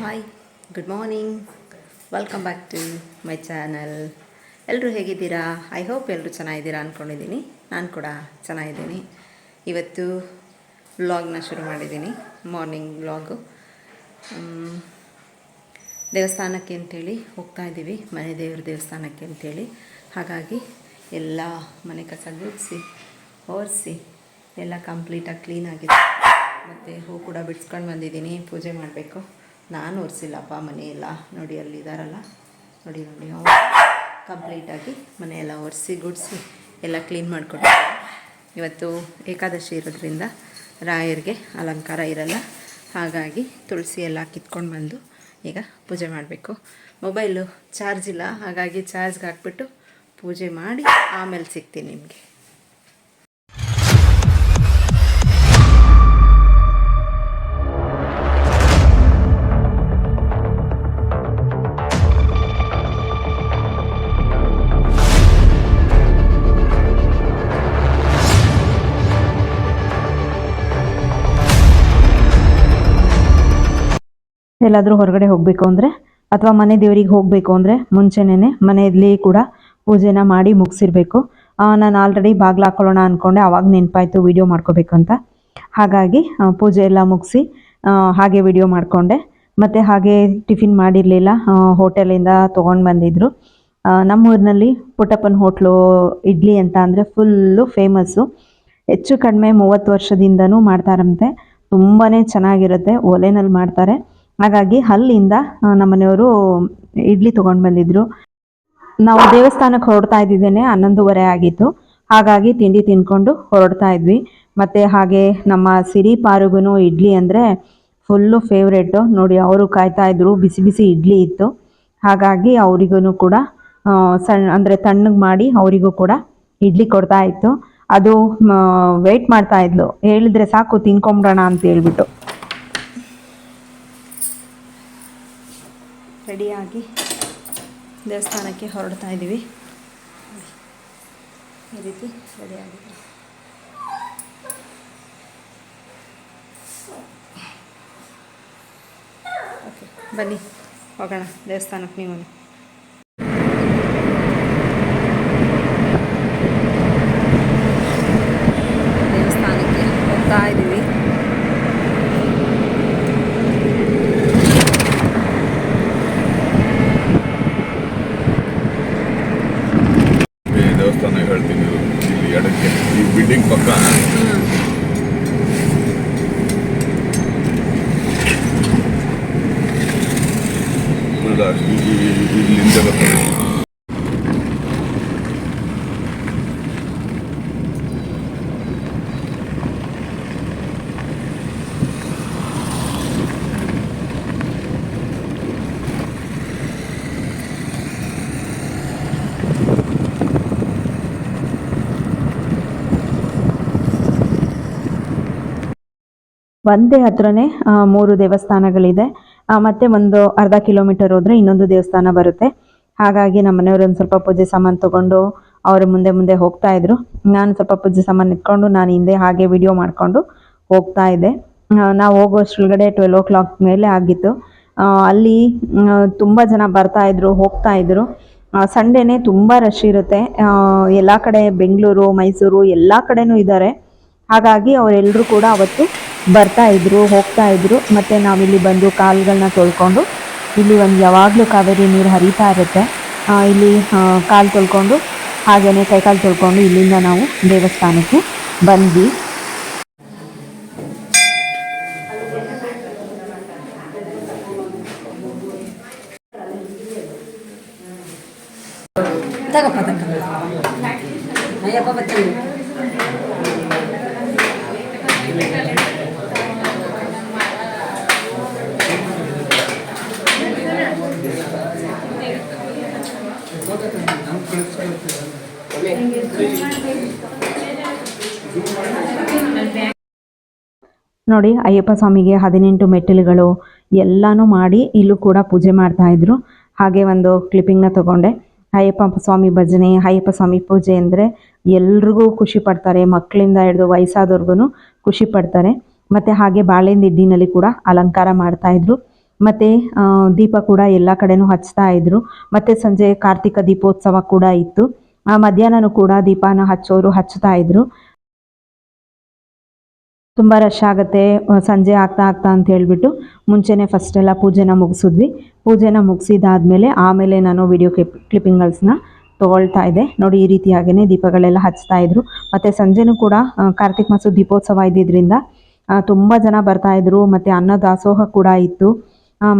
Hi, good morning. Welcome back to my channel. ಎಲ್ಲರೂ ಹೇಗಿದ್ದೀರಾ? I hope ಎಲ್ಲರೂ ಚೆನ್ನಾಗಿದ್ದೀರಾ ಅಂದ್ಕೊಂಡಿದ್ದೀನಿ. ನಾನು ಕೂಡ ಚೆನ್ನಾಗಿದ್ದೀನಿ. ಇವತ್ತು ವ್ಲಾಗ್ನ ಶುರು ಮಾಡಿದ್ದೀನಿ, ಮಾರ್ನಿಂಗ್ ವ್ಲಾಗು. ದೇವಸ್ಥಾನಕ್ಕೆ ಅಂತೇಳಿ ಹೋಗ್ತಾ ಇದ್ದೀವಿ, ಮನೆ ದೇವ್ರ ದೇವಸ್ಥಾನಕ್ಕೆ ಅಂತೇಳಿ. ಹಾಗಾಗಿ ಎಲ್ಲ ಮನೆ ಕಸ ಗುಡಿಸಿ ಒರೆಸಿ ಎಲ್ಲ ಕಂಪ್ಲೀಟಾಗಿ ಕ್ಲೀನಾಗಿದೆ. ಮತ್ತು ಹೂ ಕೂಡ ಬಿಡಿಸ್ಕೊಂಡು ಬಂದಿದ್ದೀನಿ, ಪೂಜೆ ಮಾಡಬೇಕು. ನಾನು ಒರೆಸಿಲ್ಲಪ್ಪ, ಮನೆಯೆಲ್ಲ ನೋಡಿ ಅಲ್ಲಿದ್ದಾರಲ್ಲ, ನೋಡಿ ಅವ್ರು ಕಂಪ್ಲೀಟಾಗಿ ಮನೆಯೆಲ್ಲ ಒರೆಸಿ ಗುಡಿಸಿ ಎಲ್ಲ ಕ್ಲೀನ್ ಮಾಡಿಕೊಟ್ಟಿದ್ದಾರೆ. ಇವತ್ತು ಏಕಾದಶಿ ಇರೋದ್ರಿಂದ ರಾಯರಿಗೆ ಅಲಂಕಾರ ಇರಲ್ಲ, ಹಾಗಾಗಿ ತುಳಸಿ ಎಲ್ಲ ಕಿತ್ಕೊಂಡು ಬಂದು ಈಗ ಪೂಜೆ ಮಾಡಬೇಕು. ಮೊಬೈಲು ಚಾರ್ಜ್ ಇಲ್ಲ, ಹಾಗಾಗಿ ಚಾರ್ಜ್ಗೆ ಹಾಕ್ಬಿಟ್ಟು ಪೂಜೆ ಮಾಡಿ ಆಮೇಲೆ ಸಿಗ್ತೀನಿ ನಿಮಗೆ. ಎಲ್ಲಾದರೂ ಹೊರಗಡೆ ಹೋಗಬೇಕು ಅಂದರೆ ಅಥವಾ ಮನೆ ದೇವರಿಗೆ ಹೋಗಬೇಕು ಅಂದರೆ ಮುಂಚೆನೇ ಮನೆಯಲ್ಲಿ ಕೂಡ ಪೂಜೆನ ಮಾಡಿ ಮುಗಿಸಿರ್ಬೇಕು. ನಾನು ಆಲ್ರೆಡಿ ಬಾಗಿಲು ಹಾಕೊಳ್ಳೋಣ ಅಂದ್ಕೊಂಡೆ, ಆವಾಗ ನೆನಪಾಯಿತು ವಿಡಿಯೋ ಮಾಡ್ಕೋಬೇಕು ಅಂತ. ಹಾಗಾಗಿ ಪೂಜೆ ಎಲ್ಲ ಮುಗಿಸಿ ಹಾಗೆ ವಿಡಿಯೋ ಮಾಡಿಕೊಂಡೆ. ಮತ್ತು ಹಾಗೆ ಟಿಫಿನ್ ಮಾಡಿರಲಿಲ್ಲ, ಹೋಟೆಲಿಂದ ತೊಗೊಂಡು ಬಂದಿದ್ದರು. ನಮ್ಮೂರಿನಲ್ಲಿ ಪುಟ್ಟಪ್ಪನ ಹೋಟ್ಲು ಇಡ್ಲಿ ಅಂತ ಅಂದರೆ ಫುಲ್ಲು ಫೇಮಸ್ಸು. ಹೆಚ್ಚು ಕಡಿಮೆ 30 ವರ್ಷದಿಂದನೂ ಮಾಡ್ತಾರಂತೆ. ತುಂಬಾ ಚೆನ್ನಾಗಿರುತ್ತೆ, ಒಲೆನಲ್ಲಿ ಮಾಡ್ತಾರೆ. ಹಾಗಾಗಿ ಅಲ್ಲಿಂದ ನಮ್ಮನೆಯವರು ಇಡ್ಲಿ ತೊಗೊಂಡು ಬಂದಿದ್ರು. ನಾವು ದೇವಸ್ಥಾನಕ್ಕೆ ಹೊರಡ್ತಾ ಇದ್ದಿದ್ದೇನೆ 11:30 ಆಗಿತ್ತು. ಹಾಗಾಗಿ ತಿಂಡಿ ತಿಂದ್ಕೊಂಡು ಹೊರಡ್ತಾ ಇದ್ವಿ. ಮತ್ತು ಹಾಗೆ ನಮ್ಮ ಸಿರಿ ಪಾರುಗೂ ಇಡ್ಲಿ ಅಂದರೆ ಫುಲ್ಲು ಫೇವ್ರೇಟು. ನೋಡಿ ಅವರು ಕಾಯ್ತಾ ಇದ್ರು, ಬಿಸಿ ಬಿಸಿ ಇಡ್ಲಿ ಇತ್ತು. ಹಾಗಾಗಿ ಅವರಿಗೂ ಕೂಡ ಅಂದರೆ ತಣ್ಣಗೆ ಮಾಡಿ ಅವರಿಗೂ ಕೂಡ ಇಡ್ಲಿ ಕೊಡ್ತಾ ಇತ್ತು. ಅದು ವೆಯ್ಟ್ ಮಾಡ್ತಾ ಇದ್ಲು, ಹೇಳಿದ್ರೆ ಸಾಕು ತಿನ್ಕೊಂಬಿಡೋಣ ಅಂತ ಹೇಳ್ಬಿಟ್ಟು. ರೆಡಿಯಾಗಿ ದೇವಸ್ಥಾನಕ್ಕೆ ಹೊರಡ್ತಾ ಇದ್ದೀವಿ. ಈ ರೀತಿ ರೆಡಿಯಾಗಿದೆ. ಓಕೆ, ಬನ್ನಿ ಹೋಗೋಣ ದೇವಸ್ಥಾನಕ್ಕೆ. ನೀವು ದೇವಸ್ಥಾನಕ್ಕೆ ಹೋಗ್ತಾ ಇದ್ದೀವಿ. ದೇವಸ್ಥಾನ ಹೇಳ್ತೀನಿ, ಇಲ್ಲಿ ಎಡಕ್ಕೆ ಈ ಬಿಲ್ಡಿಂಗ್ ಪಕ್ಕ ಇಲ್ಲಿಂದ ಬರ್ತಾರೆ. ಒಂದೇ ಹತ್ರನೇ 3 ದೇವಸ್ಥಾನಗಳಿದೆ. ಮತ್ತು ಒಂದು ಅರ್ಧ ಕಿಲೋಮೀಟರ್ ಹೋದರೆ ಇನ್ನೊಂದು ದೇವಸ್ಥಾನ ಬರುತ್ತೆ. ಹಾಗಾಗಿ ನಮ್ಮ ಮನೆಯವರು ಒಂದು ಸ್ವಲ್ಪ ಪೂಜೆ ಸಾಮಾನು ತೊಗೊಂಡು ಅವರು ಮುಂದೆ ಹೋಗ್ತಾ ಇದ್ರು. ನಾನು ಸ್ವಲ್ಪ ಪೂಜೆ ಸಾಮಾನು ಇಟ್ಕೊಂಡು ನಾನು ಹಿಂದೆ ಹಾಗೆ ವಿಡಿಯೋ ಮಾಡಿಕೊಂಡು ಹೋಗ್ತಾ ಇದ್ದೆ. ನಾವು ಹೋಗೋಷ್ಟ್ರೊಳಗಡೆ 12 o'clock ಮೇಲೆ ಆಗಿತ್ತು. ಅಲ್ಲಿ ತುಂಬ ಜನ ಬರ್ತಾಯಿದ್ರು, ಹೋಗ್ತಾಯಿದ್ರು. ಸಂಡೇನೇ ತುಂಬ ರಶ್ ಇರುತ್ತೆ. ಎಲ್ಲ ಕಡೆ ಬೆಂಗಳೂರು, ಮೈಸೂರು ಎಲ್ಲ ಕಡೆನೂ ಇದ್ದಾರೆ. ಹಾಗಾಗಿ ಅವರೆಲ್ಲರೂ ಕೂಡ ಅವತ್ತು ಬರ್ತಾ ಇದ್ರು, ಹೋಗ್ತಾ ಇದ್ರು. ಮತ್ತು ನಾವಿಲ್ಲಿ ಬಂದು ಕಾಲುಗಳನ್ನ ತೊಳ್ಕೊಂಡು, ಇಲ್ಲಿ ಒಂದು ಯಾವಾಗಲೂ ಕಾವೇರಿ ನೀರು ಹರಿತಾ ಇರುತ್ತೆ, ಇಲ್ಲಿ ಕಾಲು ತೊಳ್ಕೊಂಡು ಹಾಗೆಯೇ ಕೈಕಾಲು ತೊಳ್ಕೊಂಡು ಇಲ್ಲಿಂದ ನಾವು ದೇವಸ್ಥಾನಕ್ಕೆ ಬಂದ್ವಿ. ನೋಡಿ, ಅಯ್ಯಪ್ಪ ಸ್ವಾಮಿಗೆ 18 ಮೆಟ್ಟಿಲುಗಳು ಎಲ್ಲನೂ ಮಾಡಿ ಇಲ್ಲೂ ಕೂಡ ಪೂಜೆ ಮಾಡ್ತಾಯಿದ್ರು. ಹಾಗೆ ಒಂದು ಕ್ಲಿಪ್ಪಿಂಗ್ನ ತೊಗೊಂಡೆ. ಅಯ್ಯಪ್ಪ ಸ್ವಾಮಿ ಭಜನೆ, ಅಯ್ಯಪ್ಪ ಸ್ವಾಮಿ ಪೂಜೆ ಅಂದರೆ ಎಲ್ರಿಗೂ ಖುಷಿ ಪಡ್ತಾರೆ, ಮಕ್ಕಳಿಂದ ಹಿಡಿದು ವಯಸ್ಸಾದವ್ರಿಗೂ ಖುಷಿ ಪಡ್ತಾರೆ. ಮತ್ತು ಹಾಗೆ ಬಾಳೆಂದು ಹಿಡ್ಡಿನಲ್ಲಿ ಕೂಡ ಅಲಂಕಾರ ಮಾಡ್ತಾಯಿದ್ರು. ಮತ್ತು ದೀಪ ಕೂಡ ಎಲ್ಲ ಕಡೆನೂ ಹಚ್ತಾ ಇದ್ರು. ಮತ್ತು ಸಂಜೆ ಕಾರ್ತಿಕ ದೀಪೋತ್ಸವ ಕೂಡ ಇತ್ತು. ಮಧ್ಯಾಹ್ನನೂ ಕೂಡ ದೀಪನ ಹಚ್ಚೋರು ಹಚ್ತಾ ಇದ್ರು. ತುಂಬ ರಶ್ ಆಗುತ್ತೆ ಸಂಜೆ ಆಗ್ತಾ ಅಂತ ಹೇಳ್ಬಿಟ್ಟು ಮುಂಚೆನೇ ಫಸ್ಟೆಲ್ಲ ಪೂಜೆನ ಮುಗಿಸಿದ್ವಿ. ಪೂಜೆನ ಮುಗಿಸಿದಾದ್ಮೇಲೆ ಆಮೇಲೆ ನಾನು ವಿಡಿಯೋ ಕ್ಲಿಪ್ಪಿಂಗ್ಸ್ನ ತೊಗೊಳ್ತಾ ಇದ್ದೆ. ನೋಡಿ, ಈ ರೀತಿಯಾಗೇ ದೀಪಗಳೆಲ್ಲ ಹಚ್ತಾ ಇದ್ರು. ಮತ್ತು ಸಂಜೆನೂ ಕೂಡ ಕಾರ್ತಿಕ ಮಾಸದ ದೀಪೋತ್ಸವ ಇದ್ದಿದ್ದರಿಂದ ತುಂಬ ಜನ ಬರ್ತಾಯಿದ್ರು. ಮತ್ತು ಅನ್ನ ದಾಸೋಹ ಕೂಡ ಇತ್ತು.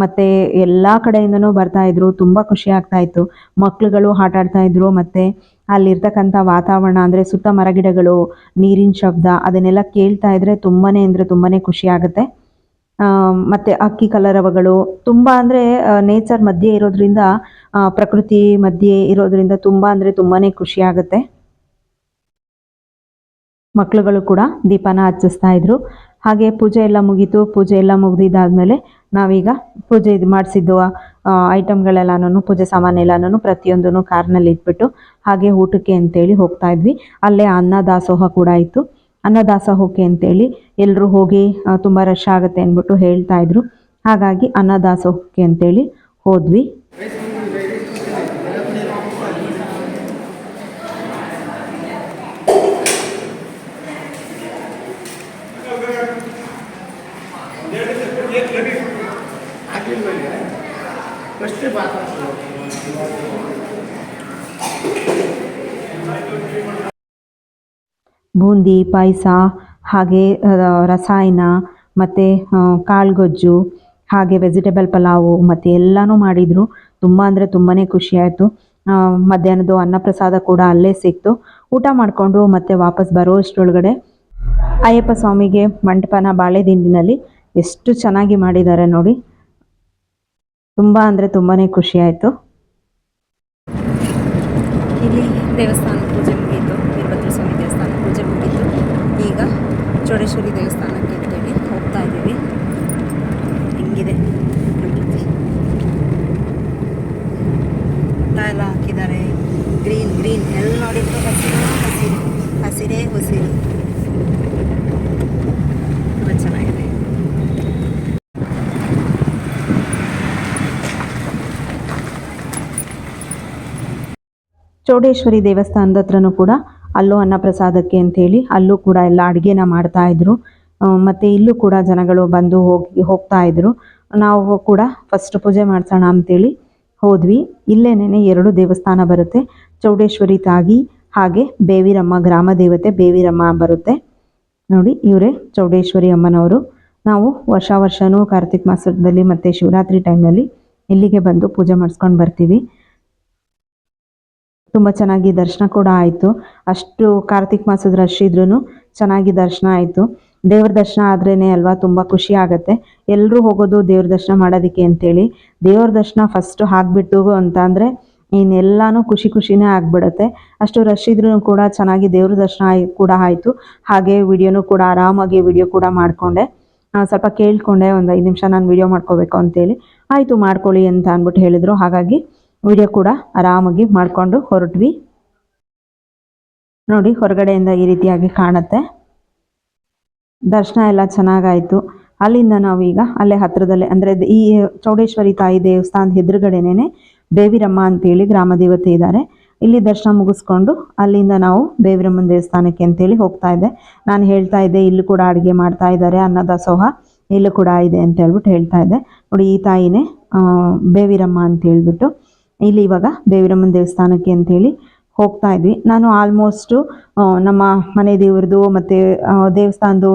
ಮತ್ತು ಎಲ್ಲ ಕಡೆಯಿಂದನೂ ಬರ್ತಾಯಿದ್ರು. ತುಂಬ ಖುಷಿ ಆಗ್ತಾಯಿತ್ತು. ಮಕ್ಳುಗಳು ಆಟ ಆಡ್ತಾಯಿದ್ರು. ಮತ್ತು ಅಲ್ಲಿರ್ತಕ್ಕಂಥ ವಾತಾವರಣ ಅಂದರೆ ಸುತ್ತ ಮರಗಿಡಗಳು, ನೀರಿನ ಶಬ್ದ ಅದನ್ನೆಲ್ಲ ಕೇಳ್ತಾ ಇದ್ರೆ ತುಂಬಾ ಅಂದರೆ ತುಂಬಾ ಖುಷಿ ಆಗುತ್ತೆ. ಮತ್ತು ಹಕ್ಕಿ ಕಲರವಗಳು ತುಂಬ ಅಂದರೆ ನೇಚರ್ ಮಧ್ಯೆ ಇರೋದ್ರಿಂದ, ಪ್ರಕೃತಿ ಮಧ್ಯೆ ಇರೋದ್ರಿಂದ ತುಂಬ ಅಂದರೆ ತುಂಬಾ ಖುಷಿ ಆಗುತ್ತೆ. ಮಕ್ಕಳುಗಳು ಕೂಡ ದೀಪನ ಹಚ್ಚಿಸ್ತಾ ಇದ್ರು. ಹಾಗೆ ಪೂಜೆ ಎಲ್ಲ ಮುಗೀತು. ಪೂಜೆ ಎಲ್ಲ ಮುಗಿದಿದ್ದಾದಮೇಲೆ ನಾವೀಗ ಪೂಜೆ ಇದು ಮಾಡಿಸಿದ್ದು ಐಟಮ್ಗಳೆಲ್ಲನೂ, ಪೂಜೆ ಸಾಮಾನೆಲ್ಲನೂ ಪ್ರತಿಯೊಂದೂ ಕಾರ್ನಲ್ಲಿ ಇಟ್ಬಿಟ್ಟು ಹಾಗೆ ಊಟಕ್ಕೆ ಅಂತೇಳಿ ಹೋಗ್ತಾ ಇದ್ವಿ. ಅಲ್ಲೇ ಅನ್ನ ದಾಸೋಹ ಕೂಡ ಇತ್ತು. ಅನ್ನ ದಾಸೋಹಕ್ಕೆ ಅಂತೇಳಿ ಎಲ್ಲರೂ ಹೋಗಿ ತುಂಬ ರಶ್ ಆಗುತ್ತೆ ಅಂದ್ಬಿಟ್ಟು ಹೇಳ್ತಾ ಇದ್ರು. ಹಾಗಾಗಿ ಅನ್ನ ದಾಸೋಹಕ್ಕೆ ಅಂತೇಳಿ ಹೋದ್ವಿ. ಬೂಂದಿ ಪಾಯಸ, ಹಾಗೆ ರಸಾಯನ, ಮತ್ತು ಕಾಳುಗೊಜ್ಜು, ಹಾಗೆ ವೆಜಿಟೇಬಲ್ ಪಲಾವು ಮತ್ತು ಎಲ್ಲನೂ ಮಾಡಿದರು. ತುಂಬ ಅಂದರೆ ತುಂಬಾ ಖುಷಿಯಾಯಿತು. ಮಧ್ಯಾಹ್ನದ ಅನ್ನಪ್ರಸಾದ ಕೂಡ ಅಲ್ಲೇ ಸಿಕ್ತು. ಊಟ ಮಾಡಿಕೊಂಡು ಮತ್ತೆ ವಾಪಸ್ ಬರೋ ಅಷ್ಟರೊಳಗಡೆ ಅಯ್ಯಪ್ಪ ಸ್ವಾಮಿಗೆ ಮಂಟಪನ ಬಾಳೆದಿಂಡಿನಲ್ಲಿ ಎಷ್ಟು ಚೆನ್ನಾಗಿ ಮಾಡಿದ್ದಾರೆ ನೋಡಿ. ತುಂಬ ಅಂದರೆ ತುಂಬಾ ಖುಷಿಯಾಯಿತು. ಇಲ್ಲಿ ದೇವಸ್ಥಾನ ಪೂಜೆ ಮುಗೀತು. ವೀರಭದ್ರ ಸ್ವಾಮಿ ದೇವಸ್ಥಾನ ಪೂಜೆ ಮುಗೀತು. ಈಗ ಚೌಡೇಶ್ವರಿ ದೇವಸ್ಥಾನಕ್ಕೆ ಅಂತೇಳಿ ಹೋಗ್ತಾ ಇದ್ದೀವಿ. ಹಿಂಗಿದೆ ಎಲ್ಲ ಹಾಕಿದ್ದಾರೆ. ಗ್ರೀನ್ ಗ್ರೀನ್ ಎಲ್ಲ ನೋಡಿದ್ರು ಹಸಿರೇ ಹಸಿರು. ತುಂಬ ಚೆನ್ನಾಗಿದೆ. ಚೌಡೇಶ್ವರಿ ದೇವಸ್ಥಾನದ ಹತ್ರನೂ ಕೂಡ ಅಲ್ಲೂ ಅನ್ನಪ್ರಸಾದಕ್ಕೆ ಅಂಥೇಳಿ ಅಲ್ಲೂ ಕೂಡ ಎಲ್ಲ ಅಡುಗೆನ ಮಾಡ್ತಾಯಿದ್ರು. ಮತ್ತು ಇಲ್ಲೂ ಕೂಡ ಜನಗಳು ಬಂದು ಹೋಗ್ತಾ ಇದ್ರು. ನಾವು ಕೂಡ ಫಸ್ಟ್ ಪೂಜೆ ಮಾಡಿಸೋಣ ಅಂಥೇಳಿ ಹೋದ್ವಿ. ಇಲ್ಲೇನೇ 2 ದೇವಸ್ಥಾನ ಬರುತ್ತೆ. ಚೌಡೇಶ್ವರಿ ತಾಗಿ, ಹಾಗೆ ಬೇವಿರಮ್ಮ ಗ್ರಾಮ ದೇವತೆ ಬೇವಿರಮ್ಮ ಬರುತ್ತೆ ನೋಡಿ. ಇವರೇ ಚೌಡೇಶ್ವರಿ ಅಮ್ಮನವರು. ನಾವು ವರ್ಷನೂ ಕಾರ್ತಿಕ ಮಾಸದಲ್ಲಿ ಮತ್ತು ಶಿವರಾತ್ರಿ ಟೈಮ್ನಲ್ಲಿ ಇಲ್ಲಿಗೆ ಬಂದು ಪೂಜೆ ಮಾಡಿಸ್ಕೊಂಡು ಬರ್ತೀವಿ. ತುಂಬ ಚೆನ್ನಾಗಿ ದರ್ಶನ ಕೂಡ ಆಯಿತು. ಅಷ್ಟು ಕಾರ್ತಿಕ ಮಾಸದ ರಶ್ ಇದ್ರೂ ಚೆನ್ನಾಗಿ ದರ್ಶನ ಆಯಿತು. ದೇವ್ರ ದರ್ಶನ ಆದ್ರೇ ಅಲ್ವಾ ತುಂಬ ಖುಷಿ ಆಗುತ್ತೆ. ಎಲ್ಲರೂ ಹೋಗೋದು ದೇವ್ರ ದರ್ಶನ ಮಾಡೋದಕ್ಕೆ ಅಂತೇಳಿ. ದೇವ್ರ ದರ್ಶನ ಫಸ್ಟು ಆಗಿಬಿಟ್ಟು ಅಂತ ಅಂದರೆ ಇನ್ನೆಲ್ಲನೂ ಖುಷಿನೇ ಆಗಿಬಿಡುತ್ತೆ. ಅಷ್ಟು ರಶ್ ಇದ್ರೂ ಕೂಡ ಚೆನ್ನಾಗಿ ದೇವ್ರ ದರ್ಶನ ಕೂಡ ಆಯಿತು. ಹಾಗೆ ವಿಡಿಯೋನೂ ಕೂಡ ಆರಾಮಾಗಿ ವಿಡಿಯೋ ಕೂಡ ಮಾಡಿಕೊಂಡೆ. ಸ್ವಲ್ಪ ಕೇಳಿಕೊಂಡೆ, ಒಂದು 5 ನಿಮಿಷ ನಾನು ವಿಡಿಯೋ ಮಾಡ್ಕೋಬೇಕು ಅಂತೇಳಿ. ಆಯಿತು ಮಾಡ್ಕೊಳ್ಳಿ ಅಂತ ಅಂದ್ಬಿಟ್ಟು ಹೇಳಿದರು. ಹಾಗಾಗಿ ವಿಡಿಯೋ ಕೂಡ ಆರಾಮಾಗಿ ಮಾಡಿಕೊಂಡು ಹೊರಟ್ವಿ. ನೋಡಿ, ಹೊರಗಡೆಯಿಂದ ಈ ರೀತಿಯಾಗಿ ಕಾಣುತ್ತೆ. ದರ್ಶನ ಎಲ್ಲ ಚೆನ್ನಾಗಾಯಿತು. ಅಲ್ಲಿಂದ ನಾವೀಗ ಅಲ್ಲೇ ಹತ್ತಿರದಲ್ಲೇ ಅಂದರೆ ಈ ಚೌಡೇಶ್ವರಿ ತಾಯಿ ದೇವಸ್ಥಾನದ ಎದುರುಗಡೆನೇ ಬೇವಿರಮ್ಮ ಅಂತೇಳಿ ಗ್ರಾಮ ದೇವತೆ ಇದ್ದಾರೆ. ಇಲ್ಲಿ ದರ್ಶನ ಮುಗಿಸ್ಕೊಂಡು ಅಲ್ಲಿಂದ ನಾವು ಬೇವಿರಮ್ಮನ ದೇವಸ್ಥಾನಕ್ಕೆ ಅಂತೇಳಿ ಹೋಗ್ತಾ ಇದ್ದೆ. ನಾನು ಹೇಳ್ತಾ ಇದ್ದೆ ಇಲ್ಲೂ ಕೂಡ ಅಡುಗೆ ಮಾಡ್ತಾ ಇದ್ದಾರೆ, ಅನ್ನದಾಸೋಹ ಇಲ್ಲೂ ಕೂಡ ಇದೆ ಅಂತ ಹೇಳ್ಬಿಟ್ಟು ಹೇಳ್ತಾ ಇದ್ದೆ. ನೋಡಿ, ಈ ತಾಯಿನೇ ಬೇವಿರಮ್ಮ ಅಂತ ಹೇಳ್ಬಿಟ್ಟು ಇಲ್ಲಿ ಇವಾಗ ಬೇವಿರಮ್ಮನ ದೇವಸ್ಥಾನಕ್ಕೆ ಅಂತೇಳಿ ಹೋಗ್ತಾ ಇದ್ವಿ. ನಾನು ಆಲ್ಮೋಸ್ಟು ನಮ್ಮ ಮನೆ ದೇವ್ರದ್ದು ಮತ್ತು ದೇವಸ್ಥಾನದ್ದು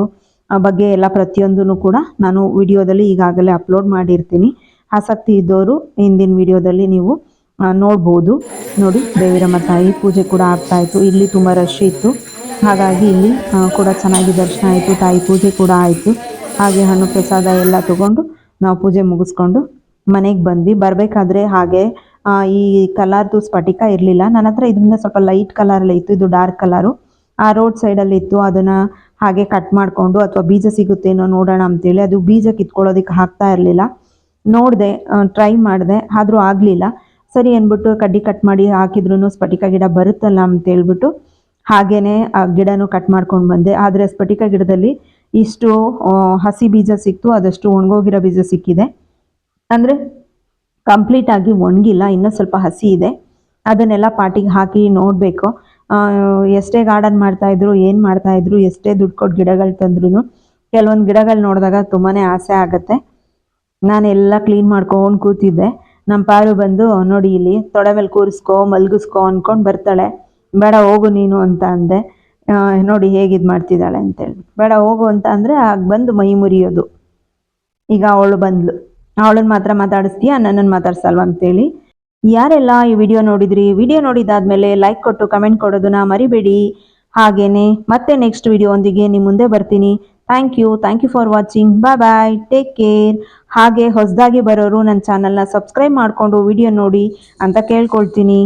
ಬಗ್ಗೆ ಎಲ್ಲ ಪ್ರತಿಯೊಂದೂ ಕೂಡ ನಾನು ವಿಡಿಯೋದಲ್ಲಿ ಈಗಾಗಲೇ ಅಪ್ಲೋಡ್ ಮಾಡಿರ್ತೀನಿ. ಆಸಕ್ತಿ ಇದ್ದವರು ಹಿಂದಿನ ವಿಡಿಯೋದಲ್ಲಿ ನೀವು ನೋಡ್ಬೋದು. ನೋಡಿ, ಬೇವಿರಮ್ಮ ತಾಯಿ ಪೂಜೆ ಕೂಡ ಆಗ್ತಾಯಿತ್ತು. ಇಲ್ಲಿ ತುಂಬ ರಶ್ ಇತ್ತು. ಹಾಗಾಗಿ ಇಲ್ಲಿ ಕೂಡ ಚೆನ್ನಾಗಿ ದರ್ಶನ ಆಯಿತು. ತಾಯಿ ಪೂಜೆ ಕೂಡ ಆಯಿತು. ಹಾಗೆ ಹಣ್ಣು ಪ್ರಸಾದ ಎಲ್ಲ ತೊಗೊಂಡು ನಾವು ಪೂಜೆ ಮುಗಿಸ್ಕೊಂಡು ಮನೆಗೆ ಬಂದ್ವಿ. ಬರಬೇಕಾದ್ರೆ ಹಾಗೆ ಈ ಕಲರ್ದು ಸ್ಫಟಿಕ ಇರಲಿಲ್ಲ ನನ್ನ ಹತ್ರ. ಇದರಿಂದ ಸ್ವಲ್ಪ ಲೈಟ್ ಕಲರಲ್ಲಿ ಇತ್ತು, ಇದು ಡಾರ್ಕ್ ಕಲರು. ಆ ರೋಡ್ ಸೈಡಲ್ಲಿ ಇತ್ತು. ಅದನ್ನು ಹಾಗೆ ಕಟ್ ಮಾಡಿಕೊಂಡು ಅಥವಾ ಬೀಜ ಸಿಗುತ್ತೇನೋ ನೋಡೋಣ ಅಂತೇಳಿ ಅದು ಬೀಜ ಕಿತ್ಕೊಳ್ಳೋದಕ್ಕೆ ಆಗ್ತಾ ಇರಲಿಲ್ಲ. ನೋಡಿದೆ, ಟ್ರೈ ಮಾಡಿದೆ, ಆದರೂ ಆಗಲಿಲ್ಲ. ಸರಿ ಅಂದ್ಬಿಟ್ಟು ಕಡ್ಡಿ ಕಟ್ ಮಾಡಿ ಹಾಕಿದ್ರೂ ಸ್ಫಟಿಕ ಗಿಡ ಬರುತ್ತಲ್ಲ ಅಂತೇಳ್ಬಿಟ್ಟು ಹಾಗೇ ಆ ಗಿಡನೂ ಕಟ್ ಮಾಡ್ಕೊಂಡು ಬಂದೆ. ಆದರೆ ಸ್ಫಟಿಕ ಗಿಡದಲ್ಲಿ ಇಷ್ಟು ಹಸಿ ಬೀಜ ಸಿಕ್ತು, ಅದಷ್ಟು ಒಣಗೋಗಿರೋ ಬೀಜ ಸಿಕ್ಕಿದೆ. ಅಂದರೆ ಕಂಪ್ಲೀಟಾಗಿ ಒಣಗಿಲ್ಲ, ಇನ್ನೂ ಸ್ವಲ್ಪ ಹಸಿ ಇದೆ. ಅದನ್ನೆಲ್ಲ ಪಾಟಿಗೆ ಹಾಕಿ ನೋಡಬೇಕು. ಎಷ್ಟೇ ಗಾರ್ಡನ್ ಮಾಡ್ತಾಯಿದ್ರು, ಏನು ಮಾಡ್ತಾಯಿದ್ರು, ಎಷ್ಟೇ ದುಡ್ಡು ಕೊಟ್ಟು ಗಿಡಗಳು ತಂದ್ರೂ ಕೆಲವೊಂದು ಗಿಡಗಳು ನೋಡಿದಾಗ ತುಂಬಾ ಆಸೆ ಆಗುತ್ತೆ. ನಾನೆಲ್ಲ ಕ್ಲೀನ್ ಮಾಡ್ಕೊಂಡು ಕೂತಿದ್ದೆ. ನಮ್ಮ ಪಾರು ಬಂದು ನೋಡಿ ಇಲ್ಲಿ ತೊಡೆ ಮೇಲೆ ಕೂರಿಸ್ಕೊ ಮಲಗಿಸ್ಕೊ ಅಂದ್ಕೊಂಡು ಬರ್ತಾಳೆ. ಬೇಡ ಹೋಗು ನೀನು ಅಂತ ಅಂದೆ. ನೋಡಿ ಹೇಗೆ ಇದು ಮಾಡ್ತಿದ್ದಾಳೆ ಅಂತೇಳಿ. ಬೇಡ ಹೋಗು ಅಂತ ಅಂದರೆ ಆಗ ಬಂದು ಮೈ ಮುರಿಯೋದು. ಈಗ ಅವಳು ಬಂದ್ಲು, ಅವಳನ್ನ ಮಾತ್ರ ಮಾತಾಡಿಸ್ತೀಯಾ, ನನ್ನನ್ನು ಮಾತಾಡ್ಸಲ್ವ ಅಂತೇಳಿ. ಯಾರೆಲ್ಲ ಈ ವಿಡಿಯೋ ನೋಡಿದ್ರಿ, ವಿಡಿಯೋ ನೋಡಿದಾದ್ಮೇಲೆ ಲೈಕ್ ಕೊಟ್ಟು ಕಮೆಂಟ್ ಕೊಡೋದನ್ನ ಮರಿಬೇಡಿ. ಹಾಗೇನೆ ಮತ್ತೆ ನೆಕ್ಸ್ಟ್ ವಿಡಿಯೋ ಒಂದಿಗೆ ನಿಮ್ಮ ಮುಂದೆ ಬರ್ತೀನಿ. Thank you for watching. Bye, take care. ಹಾಗೆ ಹೊಸದಾಗಿ ಬರೋರು ನನ್ನ ಚಾನಲ್ನ ಸಬ್ಸ್ಕ್ರೈಬ್ ಮಾಡಿಕೊಂಡು ವಿಡಿಯೋ ನೋಡಿ ಅಂತ ಕೇಳ್ಕೊಳ್ತೀನಿ.